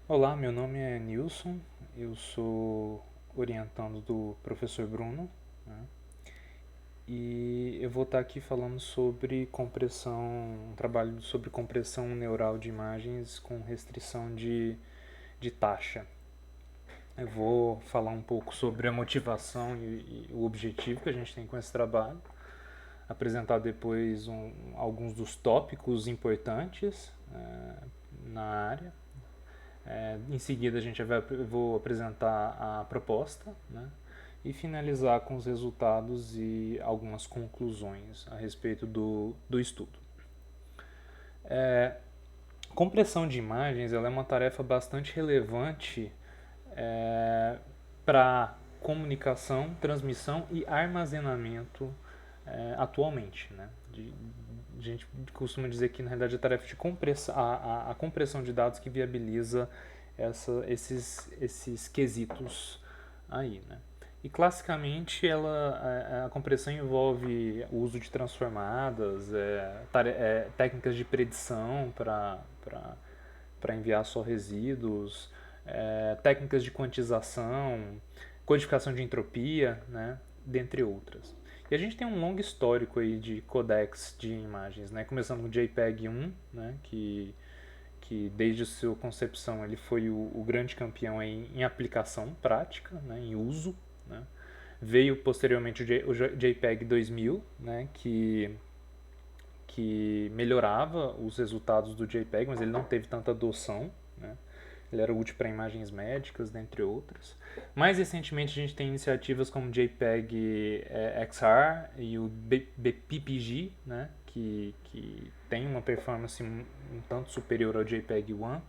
Olá, meu nome é Nilson, eu sou orientando do professor Bruno, né? E eu vou estar aqui falando sobre compressão, um trabalho sobre compressão neural de imagens com restrição de taxa. Eu vou falar um pouco sobre a motivação e o objetivo que a gente tem com esse trabalho, apresentar depois alguns dos tópicos importantes na área. Em seguida, eu vou apresentar a proposta, né? E finalizar com os resultados e algumas conclusões a respeito do estudo. Compressão de imagens ela é uma tarefa bastante relevante para comunicação, transmissão e armazenamento atualmente. Né? A gente costuma dizer que na realidade a tarefa de a compressão de dados que viabiliza esses quesitos aí. Né? E classicamente a compressão envolve o uso de transformadas, técnicas de predição para enviar só resíduos, técnicas de quantização, codificação de entropia, né, dentre outras. E a gente tem um longo histórico aí de codecs de imagens, né, começando com o JPEG 1, né, que desde a sua concepção ele foi o grande campeão em aplicação prática, né, em uso. Né. Veio posteriormente o JPEG 2000, né, que melhorava os resultados do JPEG, mas ele não teve tanta adoção. Né. Ele era útil para imagens médicas, dentre outras. Mais recentemente, a gente tem iniciativas como o JPEG XR e o BPPG, né, que tem uma performance um tanto superior ao JPEG One,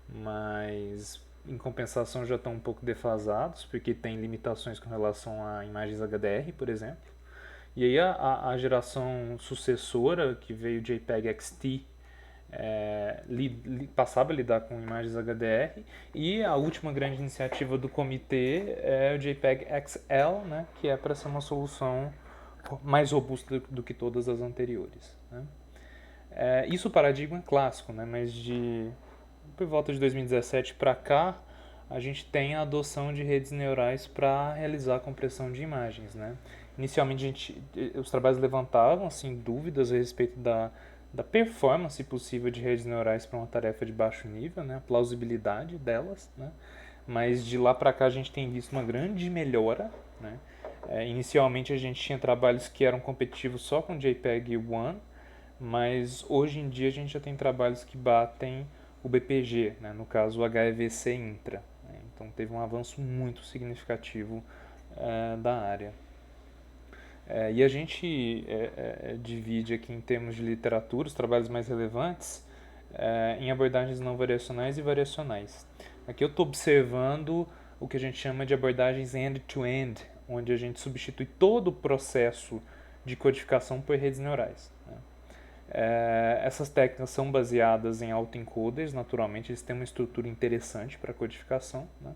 mas em compensação já estão um pouco defasados, porque tem limitações com relação a imagens HDR, por exemplo. E aí a geração sucessora, que veio o JPEG XT, passava a lidar com imagens HDR, e a última grande iniciativa do comitê é o JPEG XL, né, que é para ser uma solução mais robusta do que todas as anteriores. Né. Isso é o paradigma clássico, né, mas por volta de 2017 para cá, a gente tem a adoção de redes neurais para realizar a compressão de imagens. Né. Inicialmente, os trabalhos levantavam assim, dúvidas a respeito da performance possível de redes neurais para uma tarefa de baixo nível, né, a plausibilidade delas. Né. Mas de lá para cá a gente tem visto uma grande melhora. Né. Inicialmente a gente tinha trabalhos que eram competitivos só com JPEG One, mas hoje em dia a gente já tem trabalhos que batem o BPG, né, no caso o HEVC Intra. Né, então teve um avanço muito significativo da área. E a gente divide aqui em termos de literatura os trabalhos mais relevantes em abordagens não variacionais e variacionais. Aqui eu estou observando o que a gente chama de abordagens end-to-end, onde a gente substitui todo o processo de codificação por redes neurais. Né. Essas técnicas são baseadas em autoencoders, naturalmente, eles têm uma estrutura interessante para codificação. Né.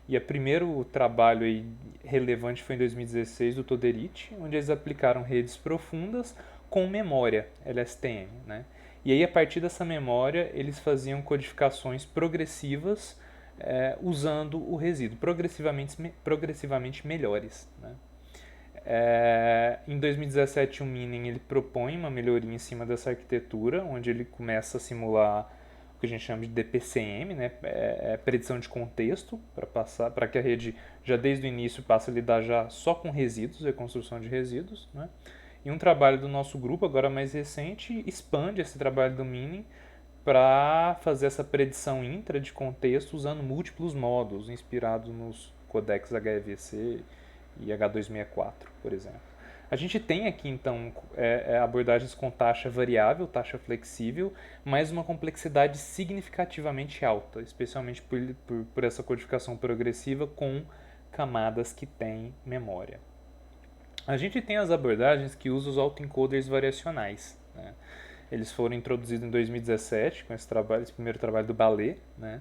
E o primeiro trabalho aí relevante foi em 2016 do Toderich, onde eles aplicaram redes profundas com memória LSTM. Né. E aí, a partir dessa memória, eles faziam codificações progressivas usando o resíduo, progressivamente melhores. Né. Em 2017, o Meaning ele propõe uma melhoria em cima dessa arquitetura, onde ele começa a simular o que a gente chama de DPCM, né? Predição de contexto, para que a rede já desde o início passe a lidar já só com resíduos, reconstrução de resíduos. Né? E um trabalho do nosso grupo, agora mais recente, expande esse trabalho do Meaning para fazer essa predição intra de contexto usando múltiplos modos, inspirados nos codecs HEVC e H264, por exemplo. A gente tem aqui, então, abordagens com taxa variável, taxa flexível, mas uma complexidade significativamente alta, especialmente por essa codificação progressiva com camadas que têm memória. A gente tem as abordagens que usam os autoencoders variacionais. Né. Eles foram introduzidos em 2017 com esse primeiro trabalho do Ballet, né,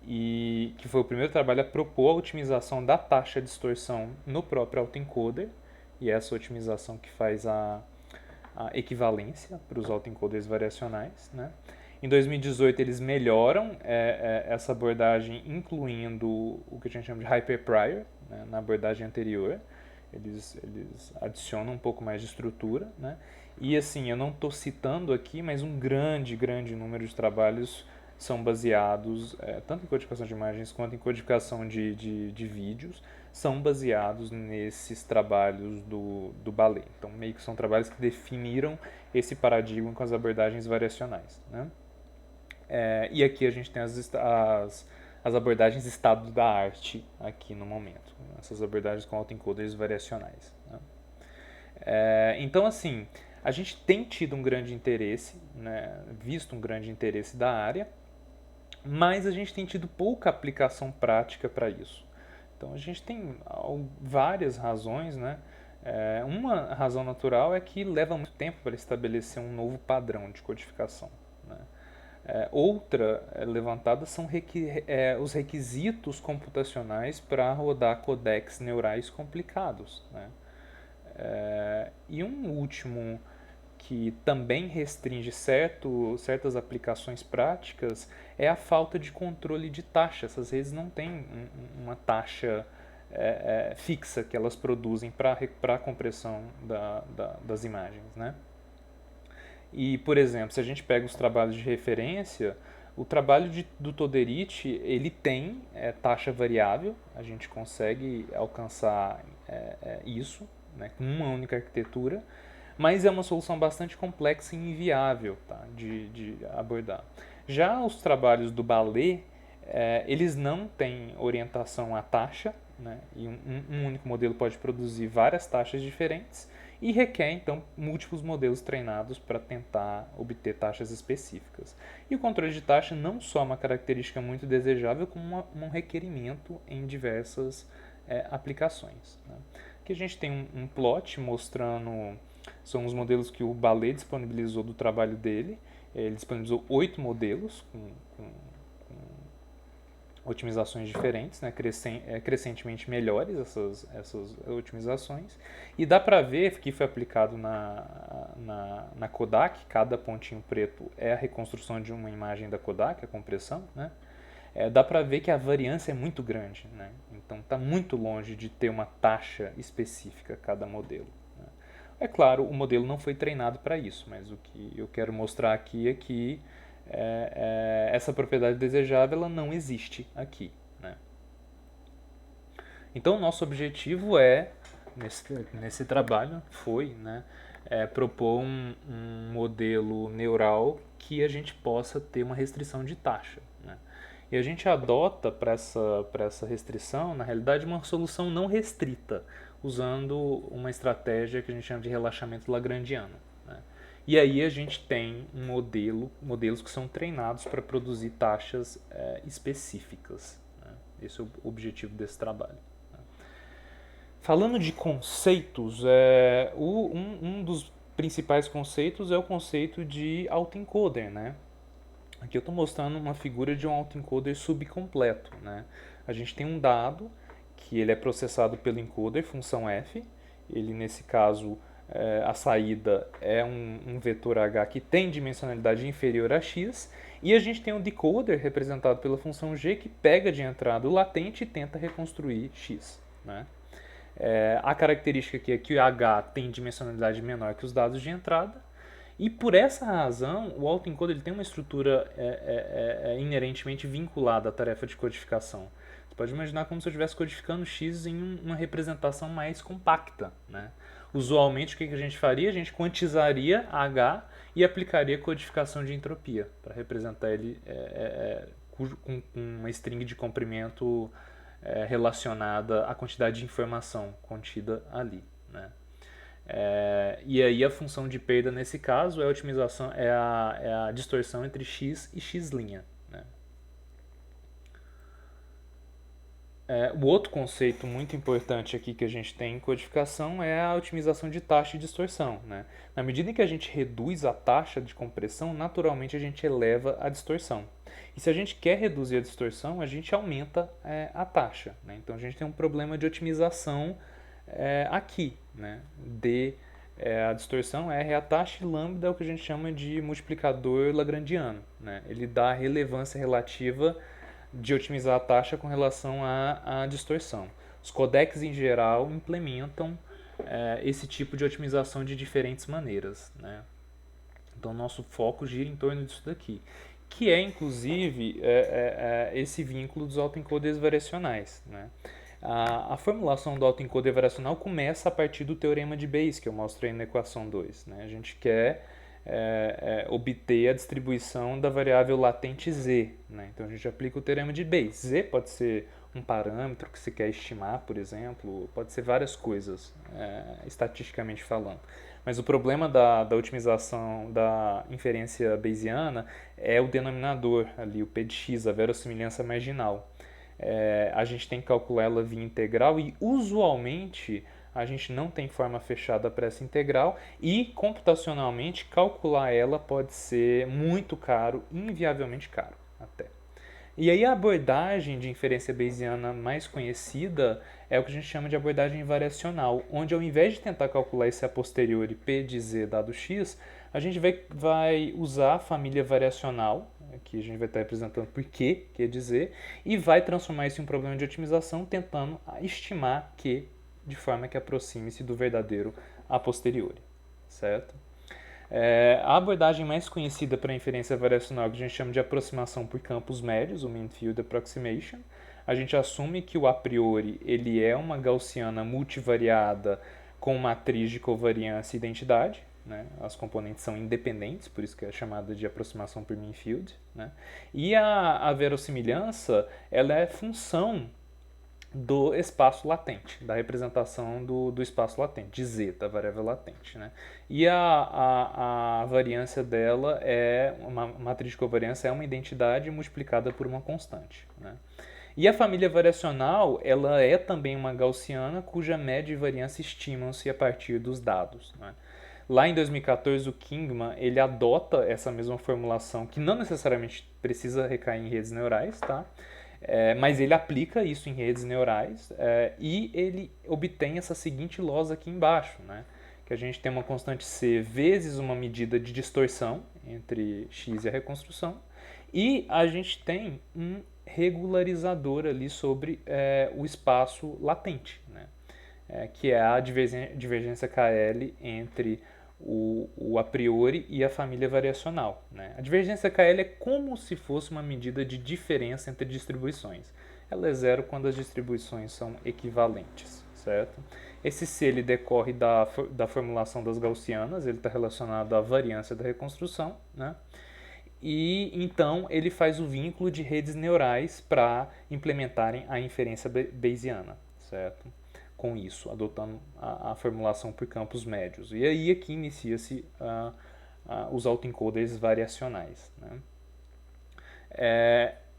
e que foi o primeiro trabalho a propor a otimização da taxa de distorção no próprio autoencoder, e essa otimização que faz a equivalência para os autoencoders variacionais. Né. Em 2018 eles melhoram essa abordagem, incluindo o que a gente chama de hyperprior, né, na abordagem anterior. Eles adicionam um pouco mais de estrutura, né? E assim, eu não estou citando aqui, mas um grande número de trabalhos são baseados, tanto em codificação de imagens quanto em codificação de vídeos, são baseados nesses trabalhos do Ballet. Então, meio que são trabalhos que definiram esse paradigma com as abordagens variacionais, né? E aqui a gente tem as abordagens estado da arte aqui no momento, essas abordagens com autoencoders variacionais, né? Então, assim, a gente tem tido um grande interesse, né, visto um grande interesse da área, mas a gente tem tido pouca aplicação prática para isso. Então, a gente tem várias razões, né? Uma razão natural é que leva muito tempo para estabelecer um novo padrão de codificação, né? Outra levantada são os requisitos computacionais para rodar codecs neurais complicados, né? E um último que também restringe certas aplicações práticas é a falta de controle de taxa. Essas redes não têm uma taxa fixa que elas produzem para a compressão das imagens, né? E, por exemplo, se a gente pega os trabalhos de referência, o trabalho do Toderich, ele tem taxa variável, a gente consegue alcançar isso, né, com uma única arquitetura, mas é uma solução bastante complexa e inviável, tá, de abordar. Já os trabalhos do Ballet, eles não têm orientação à taxa, né, e um único modelo pode produzir várias taxas diferentes, e requer, então, múltiplos modelos treinados para tentar obter taxas específicas. E o controle de taxa não só é uma característica muito desejável, como um requerimento em diversas aplicações, né? Aqui a gente tem um plot mostrando, são os modelos que o Ballet disponibilizou do trabalho dele. Ele disponibilizou 8 modelos com otimizações diferentes, né, crescentemente melhores essas otimizações. E dá para ver que foi aplicado na Kodak, cada pontinho preto é a reconstrução de uma imagem da Kodak, a compressão, né? Dá para ver que a variância é muito grande, né? Então está muito longe de ter uma taxa específica cada modelo, né? É claro, o modelo não foi treinado para isso, mas o que eu quero mostrar aqui é que essa propriedade desejável ela não existe aqui, né? Então, nosso objetivo nesse trabalho foi, né, propor um modelo neural que a gente possa ter uma restrição de taxa, né? E a gente adota para essa restrição, na realidade, uma solução não restrita, usando uma estratégia que a gente chama de relaxamento lagrangiano, né? E aí a gente tem modelos que são treinados para produzir taxas específicas, né? Esse é o objetivo desse trabalho, né? Falando de conceitos, um dos principais conceitos é o conceito de autoencoder, né? Aqui eu estou mostrando uma figura de um autoencoder subcompleto, né? A gente tem um dado que ele é processado pelo encoder, função f. Ele, nesse caso, a saída é um vetor h que tem dimensionalidade inferior a x. E a gente tem um decoder representado pela função g que pega de entrada o latente e tenta reconstruir x, né? A característica aqui é que o h tem dimensionalidade menor que os dados de entrada. E por essa razão, o autoencoder ele tem uma estrutura inerentemente vinculada à tarefa de codificação. Você pode imaginar como se eu estivesse codificando x em uma representação mais compacta, né? Usualmente, o que a gente faria? A gente quantizaria h e aplicaria codificação de entropia para representar ele com uma string de comprimento relacionada à quantidade de informação contida ali, né? E aí a função de perda nesse caso é a otimização, é a distorção entre x e x', né? O outro conceito muito importante aqui que a gente tem em codificação é a otimização de taxa e distorção, né? Na medida em que a gente reduz a taxa de compressão, naturalmente a gente eleva a distorção. E se a gente quer reduzir a distorção, a gente aumenta a taxa, né? Então a gente tem um problema de otimização aqui, né, A distorção R é a taxa e lambda é o que a gente chama de multiplicador lagrangiano, né? Ele dá a relevância relativa de otimizar a taxa com relação à distorção. Os codecs em geral implementam esse tipo de otimização de diferentes maneiras, né? Então, nosso foco gira em torno disso daqui, que é, inclusive, esse vínculo dos autoencoders variacionais, né? A formulação do autoencoder variacional começa a partir do teorema de Bayes, que eu mostro aí na equação 2. Né? A gente quer obter a distribuição da variável latente z. Né? Então a gente aplica o teorema de Bayes. Z pode ser um parâmetro que se quer estimar, por exemplo, pode ser várias coisas, estatisticamente falando. Mas o problema da otimização da inferência bayesiana é o denominador ali, o p de x, a verossimilhança marginal. A gente tem que calcular ela via integral e usualmente a gente não tem forma fechada para essa integral e computacionalmente calcular ela pode ser muito caro, inviavelmente caro até. E aí a abordagem de inferência bayesiana mais conhecida é o que a gente chama de abordagem variacional, onde ao invés de tentar calcular esse a posteriori p de z dado x, a gente vai usar a família variacional, que a gente vai estar representando por q, quer dizer, e vai transformar isso em um problema de otimização, tentando estimar q de forma que aproxime-se do verdadeiro a posteriori, certo? A abordagem mais conhecida para a inferência variacional que a gente chama de aproximação por campos médios, o mean field approximation. A gente assume que o a priori ele é uma gaussiana multivariada com matriz de covariância e identidade. Né? As componentes são independentes, por isso que é chamada de aproximação por mean field. Né? E a verossimilhança ela é função do espaço latente, da representação do espaço latente, de z, da variável latente. Né? E a variância dela uma matriz de covariância é uma identidade multiplicada por uma constante. Né? E a família variacional ela é também uma gaussiana cuja média e variância estimam-se a partir dos dados. Né? Lá em 2014, o Kingman ele adota essa mesma formulação, que não necessariamente precisa recair em redes neurais, tá? Mas ele aplica isso em redes neurais e ele obtém essa seguinte losa aqui embaixo, né? Que a gente tem uma constante c vezes uma medida de distorção entre x e a reconstrução, e a gente tem um regularizador ali sobre o espaço latente, né? Que é a divergência KL entre o a priori e a família variacional. Né? A divergência KL é como se fosse uma medida de diferença entre distribuições. Ela é zero quando as distribuições são equivalentes, certo? Esse C ele decorre da formulação das gaussianas, ele está relacionado à variância da reconstrução, né? E então ele faz o vínculo de redes neurais para implementarem a inferência bayesiana, certo? Com isso, adotando a formulação por campos médios. E aí aqui inicia-se os autoencoders variacionais. Né?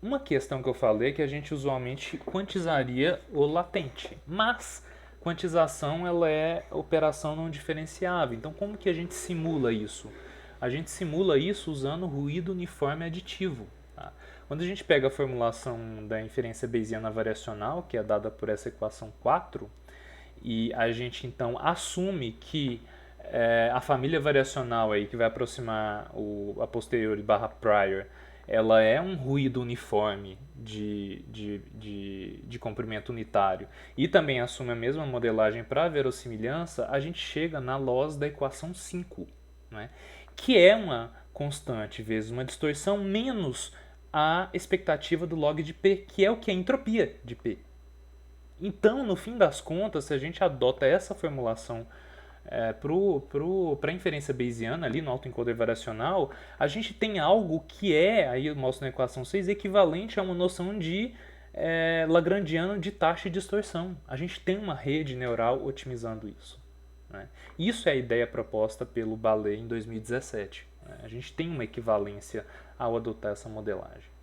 Uma questão que eu falei é que a gente usualmente quantizaria o latente, mas quantização ela é operação não diferenciável. Então como que a gente simula isso? A gente simula isso usando ruído uniforme aditivo. Tá? Quando a gente pega a formulação da inferência bayesiana variacional, que é dada por essa equação 4, e a gente então assume que a família variacional aí, que vai aproximar a posteriori barra prior, ela é um ruído uniforme de comprimento unitário e também assume a mesma modelagem para a verossimilhança, a gente chega na loss da equação 5, né? Que é uma constante vezes uma distorção menos a expectativa do log de P, que é o que? A entropia de P. Então, no fim das contas, se a gente adota essa formulação para a inferência bayesiana, ali no autoencoder variacional, a gente tem algo que aí eu mostro na equação 6, equivalente a uma noção de lagrangiano de taxa de distorção. A gente tem uma rede neural otimizando isso. Né? Isso é a ideia proposta pelo Ballet em 2017. Né? A gente tem uma equivalência ao adotar essa modelagem.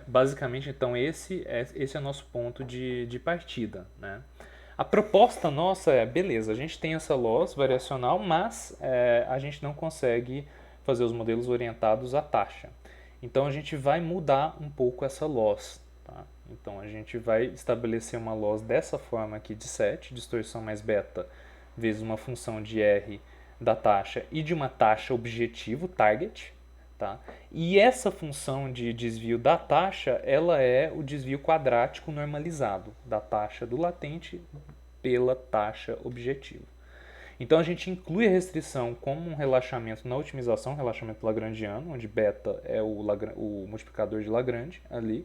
Basicamente, então, esse é o nosso ponto de partida. Né? A proposta nossa beleza, a gente tem essa loss variacional, mas a gente não consegue fazer os modelos orientados à taxa. Então, a gente vai mudar um pouco essa loss. Tá? Então a gente vai estabelecer uma loss dessa forma aqui de 7, distorção mais beta, vezes uma função de R da taxa e de uma taxa objetivo, target. Tá? E essa função de desvio da taxa, ela é o desvio quadrático normalizado da taxa do latente pela taxa objetivo. Então a gente inclui a restrição como um relaxamento na otimização, relaxamento lagrangiano, onde beta é o multiplicador de Lagrange ali,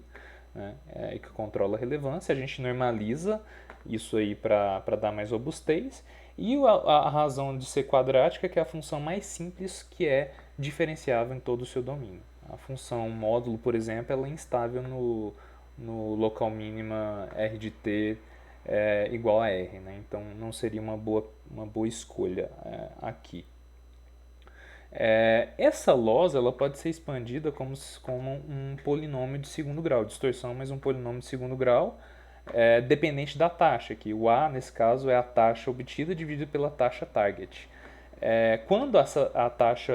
né, que controla a relevância. A gente normaliza isso aí para dar mais robustez. E a razão de ser quadrática é que é a função mais simples que é diferenciável em todo o seu domínio. A função módulo, por exemplo, ela é instável no local mínima R de t igual a R, né? Então não seria uma boa escolha aqui. Essa loss ela pode ser expandida como um polinômio de segundo grau, distorção mais um polinômio de segundo grau, dependente da taxa, que o A, nesse caso, é a taxa obtida dividida pela taxa target. Quando a taxa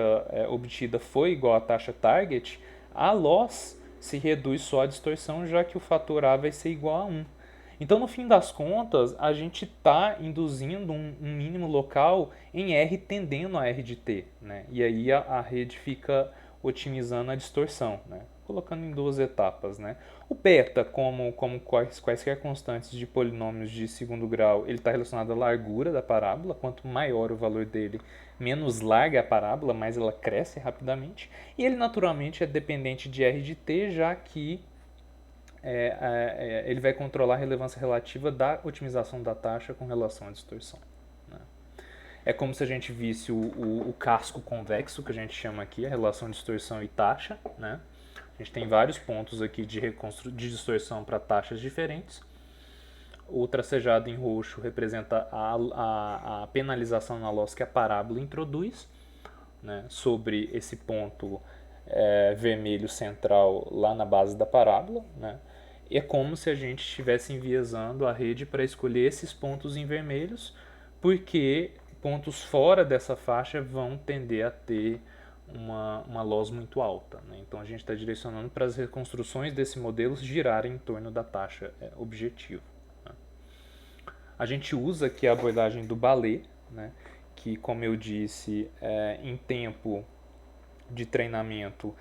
obtida for igual à taxa target, a loss se reduz só à distorção, já que o fator A vai ser igual a 1. Então, no fim das contas, a gente está induzindo um mínimo local em R tendendo a R de t, né? E aí a rede fica otimizando a distorção, né? Colocando em duas etapas, né? O beta, como quaisquer constantes de polinômios de segundo grau, ele está relacionado à largura da parábola. Quanto maior o valor dele, menos larga é a parábola, mais ela cresce rapidamente. E ele naturalmente é dependente de R de t, já que ele vai controlar a relevância relativa da otimização da taxa com relação à distorção. Né? É como se a gente visse o casco convexo, que a gente chama aqui, a relação de distorção e taxa. Né? A gente tem vários pontos aqui de distorção para taxas diferentes. O tracejado em roxo representa a penalização na loss que a parábola introduz, né, sobre esse ponto vermelho central lá na base da parábola. Né? É como se a gente estivesse enviesando a rede para escolher esses pontos em vermelhos, porque pontos fora dessa faixa vão tender a ter uma loss muito alta. Né? Então a gente está direcionando para as reconstruções desse modelo girarem em torno da taxa objetivo. Né? A gente usa aqui a abordagem do Ballet, né? Que, como eu disse, em tempo de treinamento,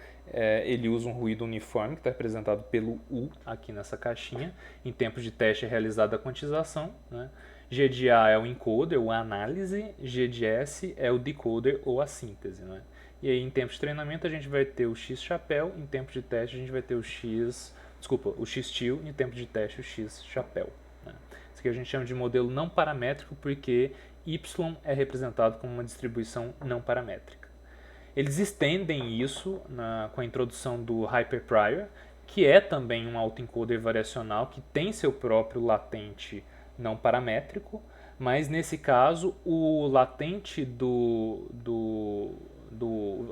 ele usa um ruído uniforme, que está representado pelo U aqui nessa caixinha. Em tempo de teste é realizada a quantização. Né? G de A é o encoder, ou a análise. G de S é o decoder, ou a síntese. Né? E aí, em tempo de treinamento, a gente vai ter o X chapéu. Em tempo de teste, a gente vai ter o X til. Em tempo de teste, o X chapéu. Né? Isso aqui a gente chama de modelo não paramétrico, porque Y é representado como uma distribuição não paramétrica. Eles estendem isso com a introdução do hyperprior, que é também um autoencoder variacional que tem seu próprio latente não paramétrico, mas nesse caso o latente do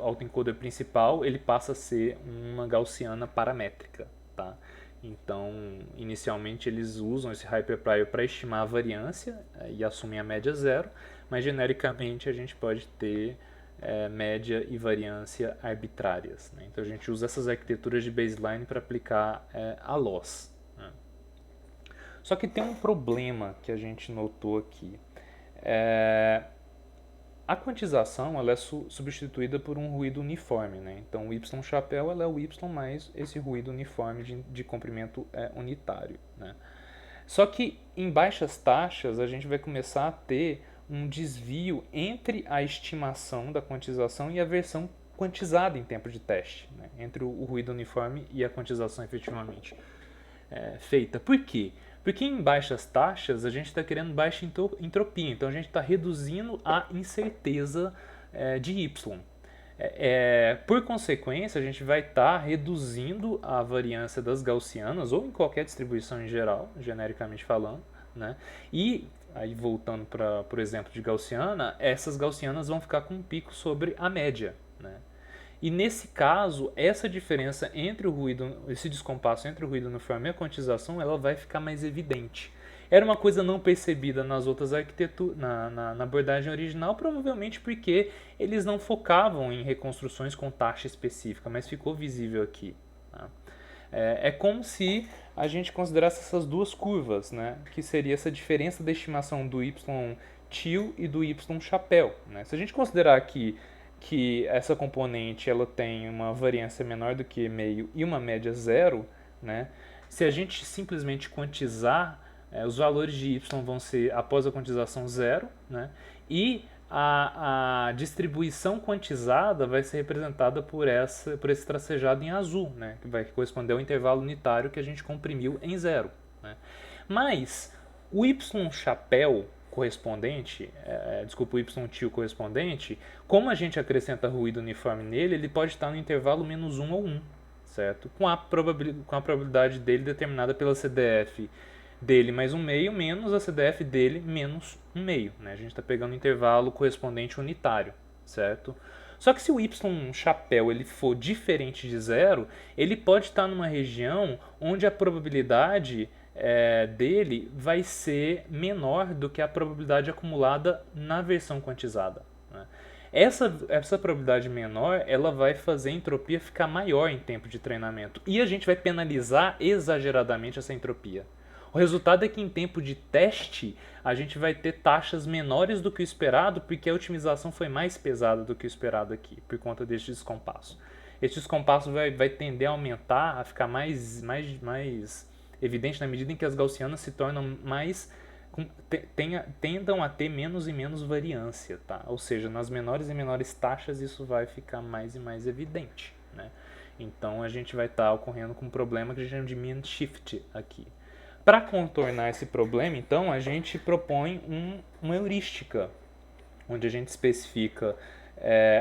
autoencoder principal ele passa a ser uma gaussiana paramétrica. Tá? Então, inicialmente eles usam esse hyperprior para estimar a variância e assumem a média zero, mas genericamente a gente pode ter média e variância arbitrárias. Né? Então a gente usa essas arquiteturas de baseline para aplicar a loss. Né? Só que tem um problema que a gente notou aqui. A quantização ela é substituída por um ruído uniforme. Né? Então o Y chapéu ela é o Y mais esse ruído uniforme de comprimento unitário. Né? Só que em baixas taxas a gente vai começar a ter um desvio entre a estimação da quantização e a versão quantizada em tempo de teste, né? Entre o ruído uniforme e a quantização efetivamente feita. Por quê? Porque em baixas taxas a gente está querendo baixa entropia, então a gente está reduzindo a incerteza de Y. Por consequência, a gente vai estar reduzindo a variância das gaussianas, ou em qualquer distribuição em geral, genericamente falando, né? E aí voltando para o exemplo de gaussiana, essas gaussianas vão ficar com um pico sobre a média. Né? E nesse caso, essa diferença entre o ruído, esse descompasso entre o ruído uniforme e a quantização, ela vai ficar mais evidente. Era uma coisa não percebida nas outras arquiteturas, na abordagem original, provavelmente porque eles não focavam em reconstruções com taxa específica, mas ficou visível aqui. Tá? É como se a gente considerasse essas duas curvas, né? Que seria essa diferença da estimação do y tio e do y chapéu, né? Se a gente considerar que essa componente ela tem uma variância menor do que meio e uma média zero, né? Se a gente simplesmente quantizar, os valores de y vão ser, após a quantização, zero, né? E a distribuição quantizada vai ser representada por esse tracejado em azul, né? Que vai corresponder ao intervalo unitário que a gente comprimiu em zero, né? Mas o y chapéu correspondente, desculpa, o y tio correspondente, como a gente acrescenta ruído uniforme nele, ele pode estar no intervalo menos 1 ou 1, certo? Com a probabilidade dele determinada pela CDF dele mais um meio menos a CDF dele menos um meio, né? A gente está pegando o intervalo correspondente unitário, certo? Só que se o y chapéu ele for diferente de zero, ele pode estar numa região onde a probabilidade dele vai ser menor do que a probabilidade acumulada na versão quantizada, né? Essa probabilidade menor, ela vai fazer a entropia ficar maior em tempo de treinamento. E a gente vai penalizar exageradamente essa entropia. O resultado é que em tempo de teste, a gente vai ter taxas menores do que o esperado, porque a otimização foi mais pesada do que o esperado aqui, por conta deste descompasso. Este descompasso vai tender a aumentar, a ficar mais evidente na medida em que as gaussianas se tornam mais tendam a ter menos e menos variância, tá? Ou seja, nas menores e menores taxas isso vai ficar mais e mais evidente, né? Então a gente vai estar ocorrendo com um problema que a gente chama de mean shift aqui. Para contornar esse problema, então, a gente propõe uma heurística, onde a gente especifica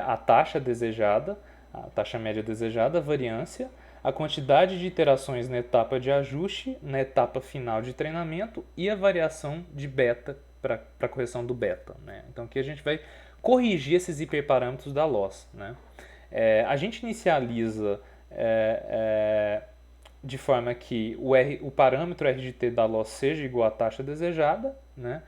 a taxa desejada, a taxa média desejada, a variância, a quantidade de iterações na etapa de ajuste, na etapa final de treinamento e a variação de beta para a correção do beta, né? Então aqui a gente vai corrigir esses hiperparâmetros da loss, né? A gente inicializa de forma que o parâmetro R de t da loss seja igual à taxa desejada, né?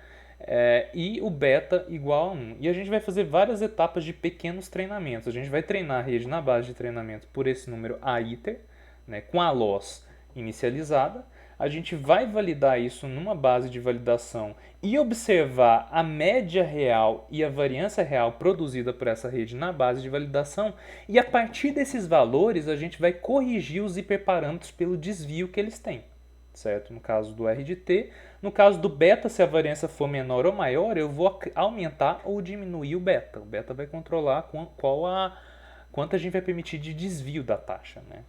E o beta igual a 1. E a gente vai fazer várias etapas de pequenos treinamentos. A gente vai treinar a rede na base de treinamento por esse número a iter, né, com a loss inicializada. A gente vai validar isso numa base de validação e observar a média real e a variância real produzida por essa rede na base de validação. E a partir desses valores, a gente vai corrigir os hiperparâmetros pelo desvio que eles têm, certo? No caso do R de t. No caso do beta, se a variância for menor ou maior, eu vou aumentar ou diminuir o beta. O beta vai controlar quanto a gente vai permitir de desvio da taxa, né?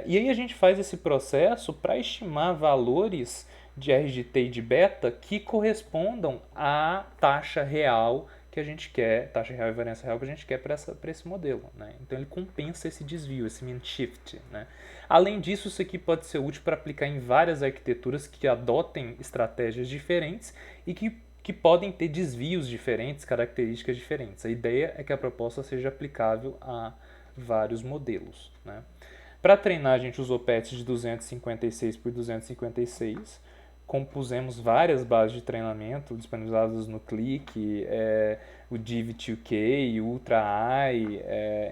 E aí a gente faz esse processo para estimar valores de R de t e de beta que correspondam à taxa real que a gente quer, taxa real e variância real que a gente quer para esse modelo, né? Então ele compensa esse desvio, esse mean shift, né? Além disso, isso aqui pode ser útil para aplicar em várias arquiteturas que adotem estratégias diferentes e que podem ter desvios diferentes, características diferentes. A ideia é que a proposta seja aplicável a vários modelos, né? Para treinar, a gente usou patches de 256 por 256, compusemos várias bases de treinamento disponibilizadas no Click, o Div2K, o Ultra-I,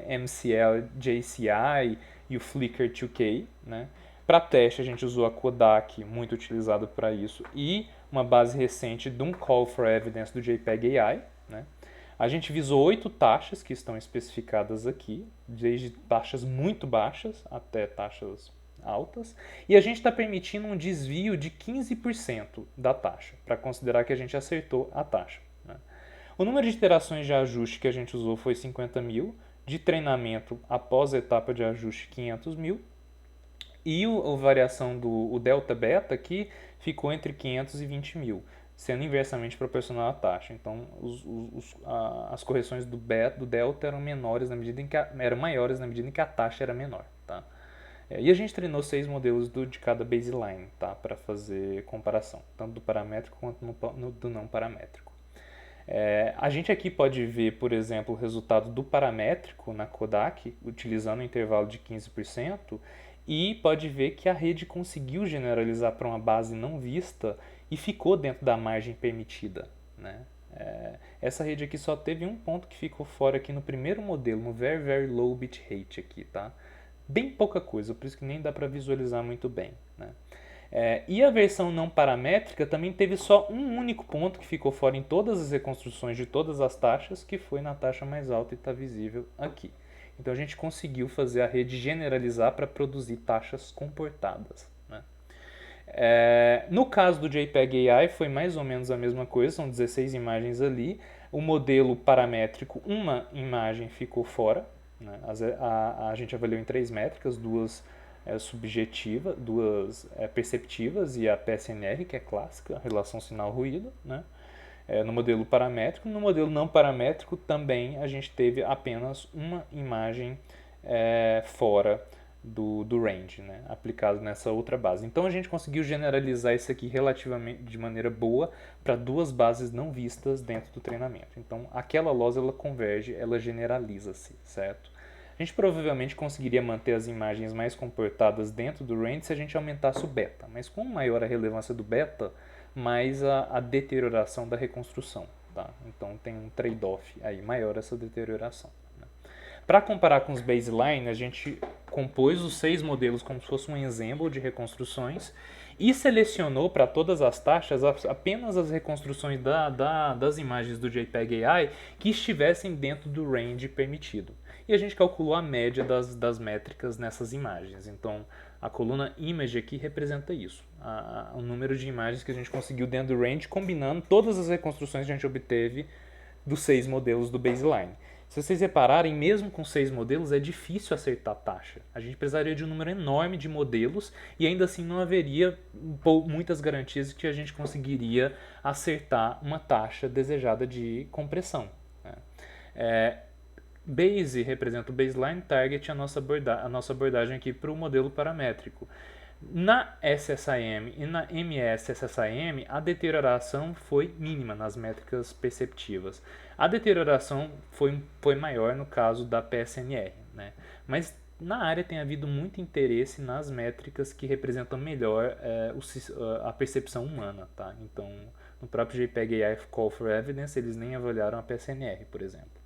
MCL JCI e o Flickr 2K, né? Para teste, a gente usou a Kodak, muito utilizado para isso, e uma base recente de um Call for Evidence do JPEG AI, né? A gente visou 8 taxas que estão especificadas aqui, desde taxas muito baixas até taxas altas, e a gente está permitindo um desvio de 15% da taxa, para considerar que a gente acertou a taxa, né? O número de iterações de ajuste que a gente usou foi 50.000, de treinamento após a etapa de ajuste 500.000, e a variação do delta beta aqui ficou entre 500 e 20.000, sendo inversamente proporcional à taxa. Então, as correções do delta eram maiores na medida em que a taxa era menor, tá? E a gente treinou 6 modelos de cada baseline, tá? Para fazer comparação, tanto do paramétrico quanto do não paramétrico. A gente aqui pode ver, por exemplo, o resultado do paramétrico na Kodak, utilizando o intervalo de 15%, e pode ver que a rede conseguiu generalizar para uma base não vista e ficou dentro da margem permitida, né? Essa rede aqui só teve um ponto que ficou fora aqui no primeiro modelo, no very, very low bit rate aqui, tá? bem pouca coisa, por isso que nem dá para visualizar muito bem, né? E a versão não paramétrica também teve só um único ponto que ficou fora em todas as reconstruções de todas as taxas, que foi na taxa mais alta e está visível aqui. Então a gente conseguiu fazer a rede generalizar para produzir taxas comportadas, né? No caso do JPEG AI foi mais ou menos a mesma coisa, são 16 imagens ali. O modelo paramétrico, uma imagem ficou fora, né? A gente avaliou em 3 métricas, duas subjetivas, duas perceptivas e a PSNR, que é clássica, relação sinal-ruído, né? No modelo paramétrico. No modelo não paramétrico também a gente teve apenas uma imagem fora do range, né, aplicado nessa outra base. Então a gente conseguiu generalizar isso aqui relativamente de maneira boa para duas bases não vistas dentro do treinamento. Então aquela loss ela converge, ela generaliza-se, certo? A gente provavelmente conseguiria manter as imagens mais comportadas dentro do range se a gente aumentasse o beta, mas com maior a relevância do beta, mais a deterioração da reconstrução, tá? Então tem um trade-off aí, maior essa deterioração. Para comparar com os baseline, a gente compôs os 6 modelos como se fosse um ensemble de reconstruções e selecionou para todas as taxas apenas as reconstruções das imagens do JPEG AI que estivessem dentro do range permitido. E a gente calculou a média das métricas nessas imagens. Então, a coluna image aqui representa isso, o número de imagens que a gente conseguiu dentro do range, combinando todas as reconstruções que a gente obteve dos 6 modelos do baseline. Se vocês repararem, mesmo com 6 modelos, é difícil acertar a taxa. A gente precisaria de um número enorme de modelos e ainda assim não haveria muitas garantias de que a gente conseguiria acertar uma taxa desejada de compressão, né? Base representa o baseline, target a nossa abordagem aqui para o modelo paramétrico. Na SSIM e na MS-SSIM, a deterioração foi mínima nas métricas perceptivas. A deterioração foi maior no caso da PSNR, né? Mas na área tem havido muito interesse nas métricas que representam melhor a percepção humana, tá? Então, no próprio JPEG AI Call for Evidence, eles nem avaliaram a PSNR, por exemplo.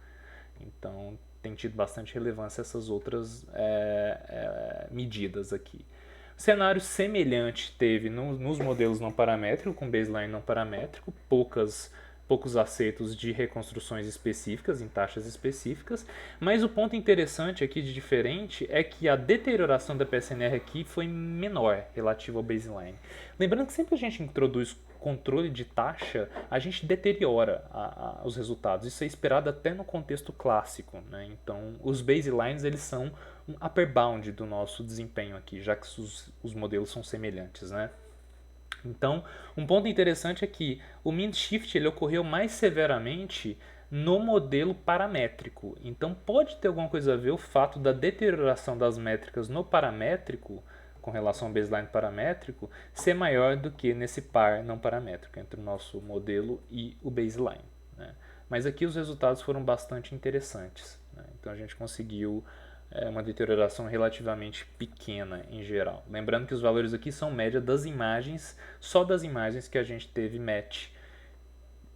Então, tem tido bastante relevância essas outras medidas aqui. Cenário semelhante teve nos modelos não paramétricos, com baseline não paramétrico, poucos acertos de reconstruções específicas, em taxas específicas, mas o ponto interessante aqui de diferente é que a deterioração da PSNR aqui foi menor relativo ao baseline. Lembrando que sempre a gente introduz controle de taxa, a gente deteriora os resultados. Isso é esperado até no contexto clássico, né? Então, os baselines eles são um upper bound do nosso desempenho aqui, já que os modelos são semelhantes, né? Então, um ponto interessante é que o mean shift ele ocorreu mais severamente no modelo paramétrico. Então, pode ter alguma coisa a ver o fato da deterioração das métricas no paramétrico com relação ao baseline paramétrico ser maior do que nesse par não paramétrico entre o nosso modelo e o baseline, né? Mas aqui os resultados foram bastante interessantes, né? Então a gente conseguiu uma deterioração relativamente pequena em geral. Lembrando que os valores aqui são média das imagens, só das imagens que a gente teve match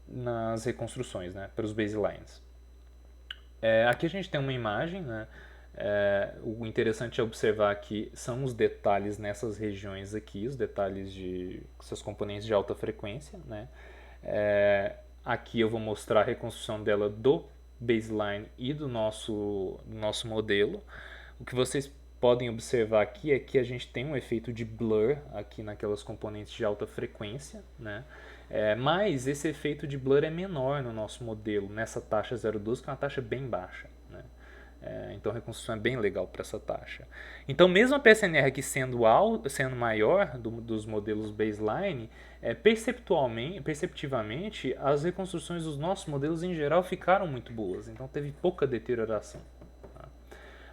nas reconstruções, né, para os baselines. Aqui a gente tem uma imagem, né? O interessante é observar que são os detalhes nessas regiões aqui, os detalhes de seus componentes de alta frequência, né? Aqui eu vou mostrar a reconstrução dela do baseline e do nosso modelo. O que vocês podem observar aqui é que a gente tem um efeito de blur aqui naquelas componentes de alta frequência, né? Mas esse efeito de blur é menor no nosso modelo, nessa taxa 0,12, que é uma taxa bem baixa, né? Então a reconstrução é bem legal para essa taxa. Então mesmo a PSNR aqui sendo maior dos modelos baseline, perceptivamente as reconstruções dos nossos modelos em geral ficaram muito boas. Então teve pouca deterioração. Tá?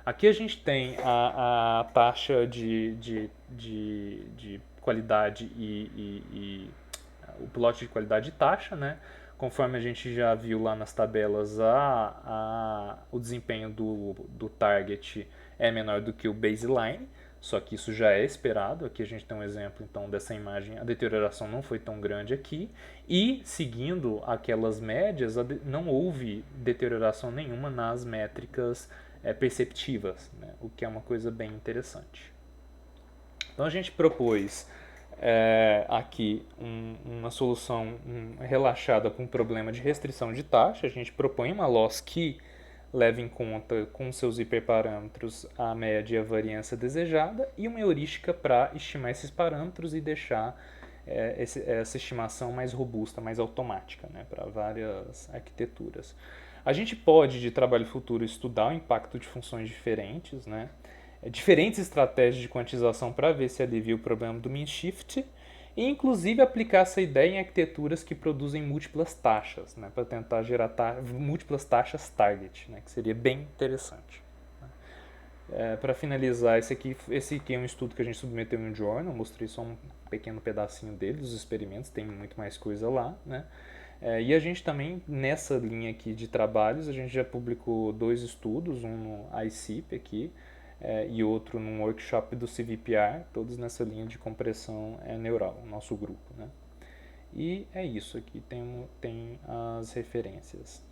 Aqui a gente tem a taxa de qualidade e o plot de qualidade de taxa, né? Conforme a gente já viu lá nas tabelas, o desempenho do target é menor do que o baseline, só que isso já é esperado. Aqui a gente tem um exemplo então dessa imagem, a deterioração não foi tão grande aqui, e seguindo aquelas médias, não houve deterioração nenhuma nas métricas perceptivas, né? O que é uma coisa bem interessante. Então a gente propôs aqui uma solução relaxada para um problema de restrição de taxa. A gente propõe uma loss que leva em conta com seus hiperparâmetros a média e a variância desejada e uma heurística para estimar esses parâmetros e deixar essa estimação mais robusta, mais automática, né, para várias arquiteturas. A gente pode, de trabalho futuro, estudar o impacto de funções diferentes, né, diferentes estratégias de quantização para ver se alivia o problema do mean shift e inclusive aplicar essa ideia em arquiteturas que produzem múltiplas taxas, né, para tentar gerar múltiplas taxas target, né, que seria bem interessante. Para finalizar, esse aqui é um estudo que a gente submeteu em um journal, mostrei só um pequeno pedacinho dele, dos experimentos, tem muito mais coisa lá, né? E a gente também, nessa linha aqui de trabalhos, a gente já publicou 2 estudos, um no ICIP aqui, e outro num workshop do CVPR, todos nessa linha de compressão neural, nosso grupo, né? E é isso aqui, tem as referências.